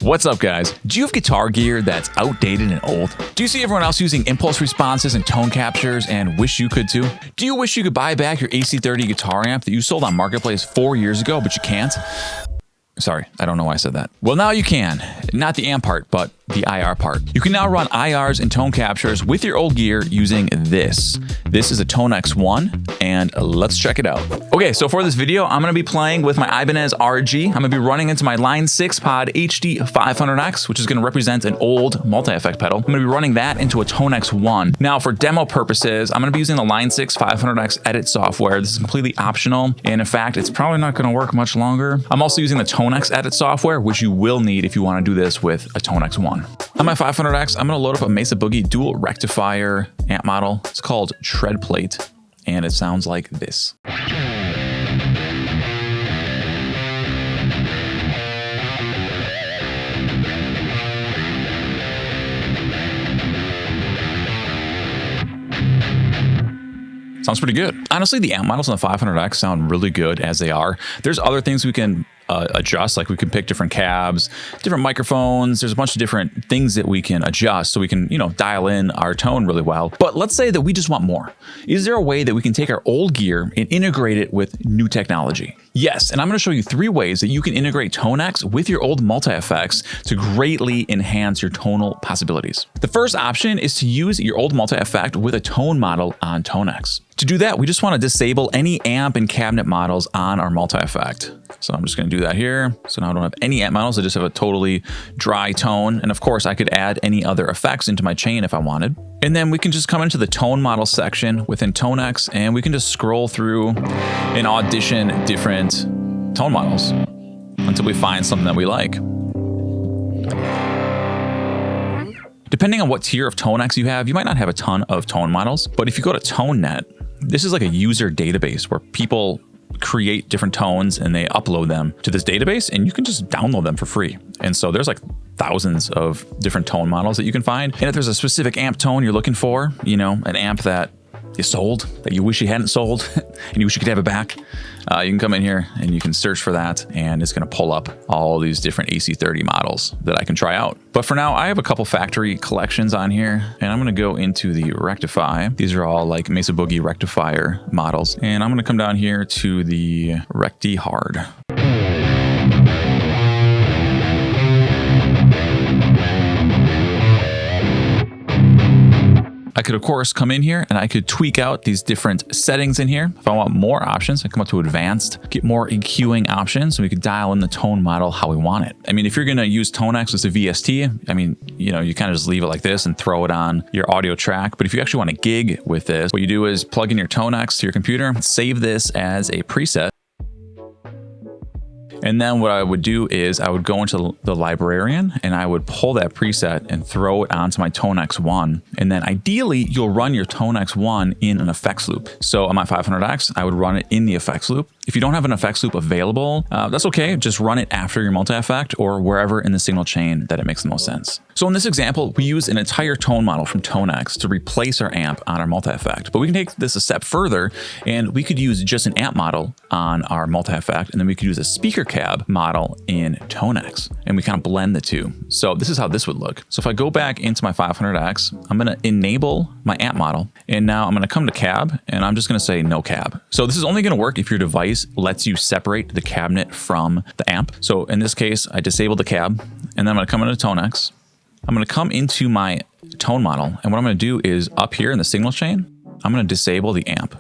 What's up, guys? Do you have guitar gear that's outdated and old? Do you see everyone else using impulse responses and tone captures and wish you could too? Do you wish you could buy back your AC30 guitar amp that you sold on Marketplace 4 years ago, but you can't? Sorry, I don't know why I said that. Well, now you can. Not the amp part, but the IR part. You can now run IRs and tone captures with your old gear using this. This is a Tonex One, and let's check it out. Okay, so for this video, I'm gonna be playing with my Ibanez RG. I'm gonna be running into my Line 6 Pod HD 500X, which is gonna represent an old multi-effect pedal. I'm gonna be running that into a Tonex One. Now, for demo purposes, I'm gonna be using the Line 6 500X edit software. This is completely optional, and in fact, it's probably not gonna work much longer. I'm also using the Tonex edit software, which you will need if you wanna do this with a Tonex One. On my 500X, I'm gonna load up a Mesa Boogie dual rectifier amp model. It's called Tread Plate, and it sounds like this. Sounds pretty good. Honestly, the amp models on the 500X sound really good as they are. There's other things we can adjust, like we can pick different cabs, different microphones. There's a bunch of different things that we can adjust so we can, dial in our tone really well. But let's say that we just want more. Is there a way that we can take our old gear and integrate it with new technology? Yes, and I'm going to show you 3 ways that you can integrate Tonex with your old multi-effects to greatly enhance your tonal possibilities. The first option is to use your old multi-effect with a tone model on Tonex. To do that, we just want to disable any amp and cabinet models on our multi-effect. So I'm just going to do that here. So now I don't have any amp models. I just have a totally dry tone. And of course, I could add any other effects into my chain if I wanted. And then we can just come into the tone model section within Tonex, and we can just scroll through and audition different tone models until we find something that we like. Depending on what tier of Tonex you have, you might not have a ton of tone models, but if you go to ToneNet, this is like a user database where people create different tones and they upload them to this database, and you can just download them for free. And so there's like thousands of different tone models that you can find. And if there's a specific amp tone you're looking for, an amp that you sold, that you wish you hadn't sold, and you wish you could have it back, you can come in here and you can search for that, and it's going to pull up all these different AC30 models that I can try out. But for now, I have a couple factory collections on here, and I'm going to go into the rectify. These are all like Mesa Boogie rectifier models, and I'm going to come down here to the Recti Hard. I could, of course, come in here and I could tweak out these different settings in here. If I want more options, I come up to advanced, get more EQing options, so we could dial in the tone model how we want it. I mean, if you're going to use Tonex as a VST, you kind of just leave it like this and throw it on your audio track. But if you actually want to gig with this, what you do is plug in your Tonex to your computer, save this as a preset. And then what I would do is I would go into the librarian and I would pull that preset and throw it onto my Tonex One. And then ideally, you'll run your Tonex One in an effects loop. So on my 500X, I would run it in the effects loop. If you don't have an effects loop available, that's okay. Just run it after your multi-effect or wherever in the signal chain that it makes the most sense. So in this example, we use an entire tone model from Tonex to replace our amp on our multi-effect. But we can take this a step further, and we could use just an amp model on our multi-effect, and then we could use a speaker cab model in Tonex, and we kind of blend the two. So this is how this would look. So if I go back into my 500X, I'm going to enable my amp model, and now I'm going to come to cab, and I'm just going to say no cab. So this is only going to work if your device lets you separate the cabinet from the amp. So in this case, I disabled the cab, and then I'm going to come into Tonex. I'm going to come into my tone model, and what I'm going to do is up here in the signal chain, I'm going to disable the amp.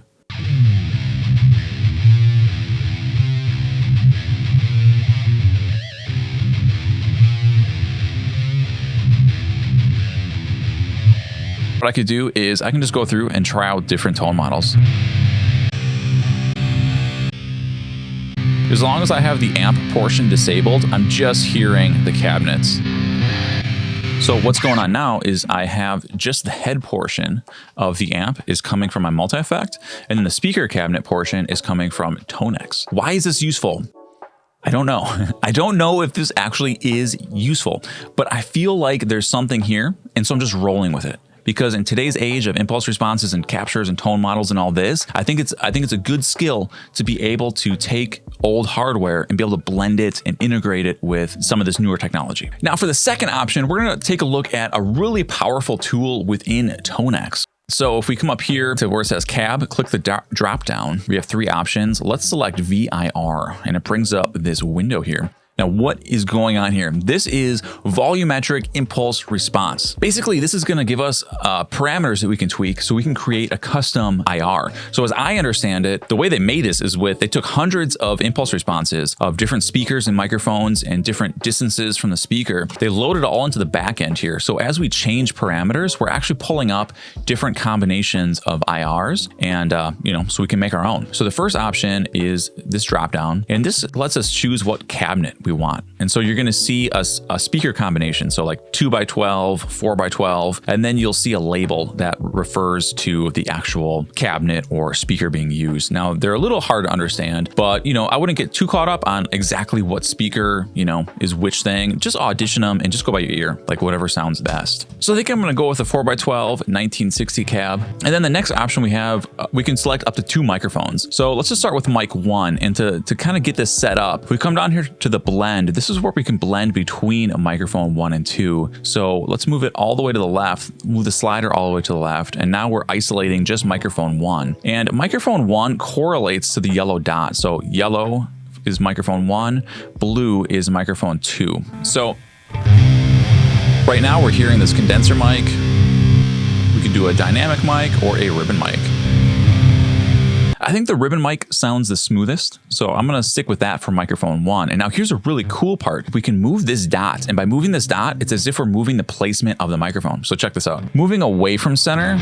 What I could do is I can just go through and try out different tone models. As long as I have the amp portion disabled, I'm just hearing the cabinets. So what's going on now is I have just the head portion of the amp is coming from my multi-effect, and then the speaker cabinet portion is coming from Tonex. Why is this useful? I don't know. I don't know if this actually is useful, but I feel like there's something here, and so I'm just rolling with it. because in today's age of impulse responses and captures and tone models and all this, I think it's a good skill to be able to take old hardware and be able to blend it and integrate it with some of this newer technology. Now for the second option, we're going to take a look at a really powerful tool within Tonex. So if we come up here to where it says cab, click the drop down, we have three options. Let's select VIR and it brings up this window here. Now, what is going on here? This is volumetric impulse response. Basically, this is going to give us parameters that we can tweak so we can create a custom IR. So as I understand it, the way they made this is they took hundreds of impulse responses of different speakers and microphones and different distances from the speaker. They loaded it all into the back end here. So as we change parameters, we're actually pulling up different combinations of IRs and, so we can make our own. So the first option is this drop down, and this lets us choose what cabinet we want. And so you're going to see a speaker combination. So like 2x12, 4x12, and then you'll see a label that refers to the actual cabinet or speaker being used. Now they're a little hard to understand, but I wouldn't get too caught up on exactly what speaker, is which thing. Just audition them and just go by your ear, like whatever sounds best. So I think I'm going to go with a 4x12 1960 cab. And then the next option we have, we can select up to 2 microphones. So let's just start with mic 1. And to kind of get this set up, if we come down here to the blend, this is where we can blend between a microphone 1 and 2. So let's move it all the way to the left, move the slider all the way to the left. And now we're isolating just microphone 1. And microphone 1 correlates to the yellow dot. So yellow is microphone 1, blue is microphone 2. So right now we're hearing this condenser mic. We can do a dynamic mic or a ribbon mic. I think the ribbon mic sounds the smoothest, so I'm going to stick with that for microphone 1. And now here's a really cool part. We can move this dot, and by moving this dot, it's as if we're moving the placement of the microphone. So check this out. Moving away from center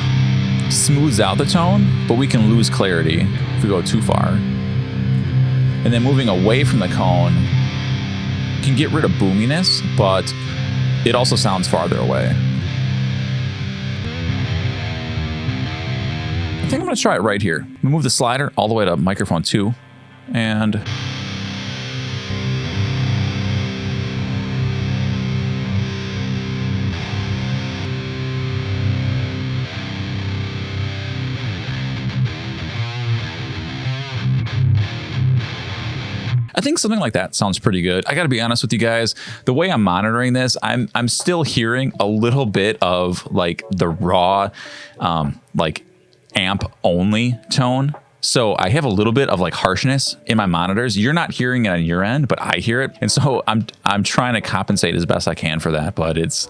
smooths out the tone, but we can lose clarity if we go too far. And then moving away from the cone can get rid of boominess, but it also sounds farther away. I think I'm going to try it right here. We move the slider all the way to microphone 2, and I think something like that sounds pretty good. I got to be honest with you guys. The way I'm monitoring this, I'm still hearing a little bit of like the raw, like amp only tone. So I have a little bit of like harshness in my monitors. You're not hearing it on your end, but I hear it. And so I'm trying to compensate as best I can for that, but it's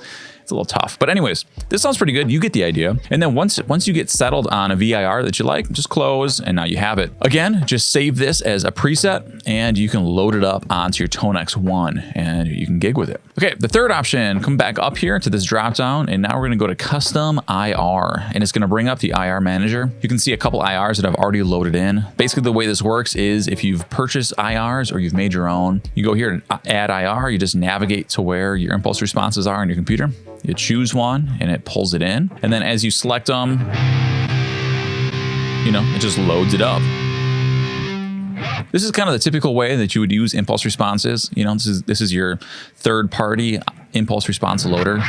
a little tough. But anyways, this sounds pretty good. You get the idea. And then once you get settled on a VIR that you like, just close and now you have it. Again, just save this as a preset and you can load it up onto your Tonex One and you can gig with it. Okay, the third option, come back up here to this drop down and now we're going to go to custom IR and it's going to bring up the IR manager. You can see a couple IRs that I've already loaded in. Basically the way this works is if you've purchased IRs or you've made your own, you go here and add IR, you just navigate to where your impulse responses are on your computer. You choose one and it pulls it in. And then as you select them, it just loads it up. This is kind of the typical way that you would use impulse responses. This is your third party impulse response loader.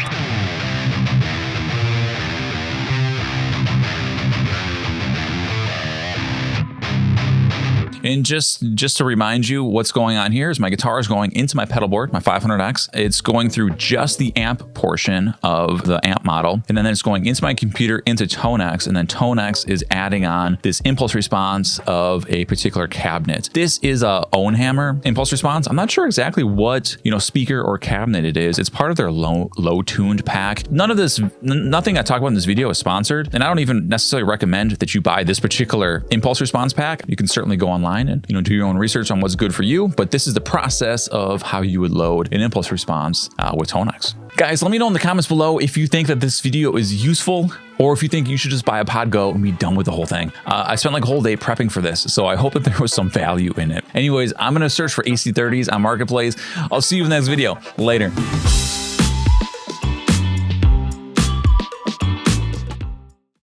And just to remind you what's going on here is my guitar is going into my pedal board, my 500X. It's going through just the amp portion of the amp model. And then it's going into my computer, into Tonex. And then Tonex is adding on this impulse response of a particular cabinet. This is a Ownhammer impulse response. I'm not sure exactly what, speaker or cabinet it is. It's part of their low tuned pack. Nothing I talk about in this video is sponsored. And I don't even necessarily recommend that you buy this particular impulse response pack. You can certainly go online and do your own research on what's good for you, but this is the process of how you would load an impulse response with Tonex. Guys, let me know in the comments below if you think that this video is useful or if you think you should just buy a Podgo and be done with the whole thing. I spent like a whole day prepping for this, so I hope that there was some value in it. Anyways, I'm gonna search for AC30s on Marketplace. I'll see you in the next video. Later.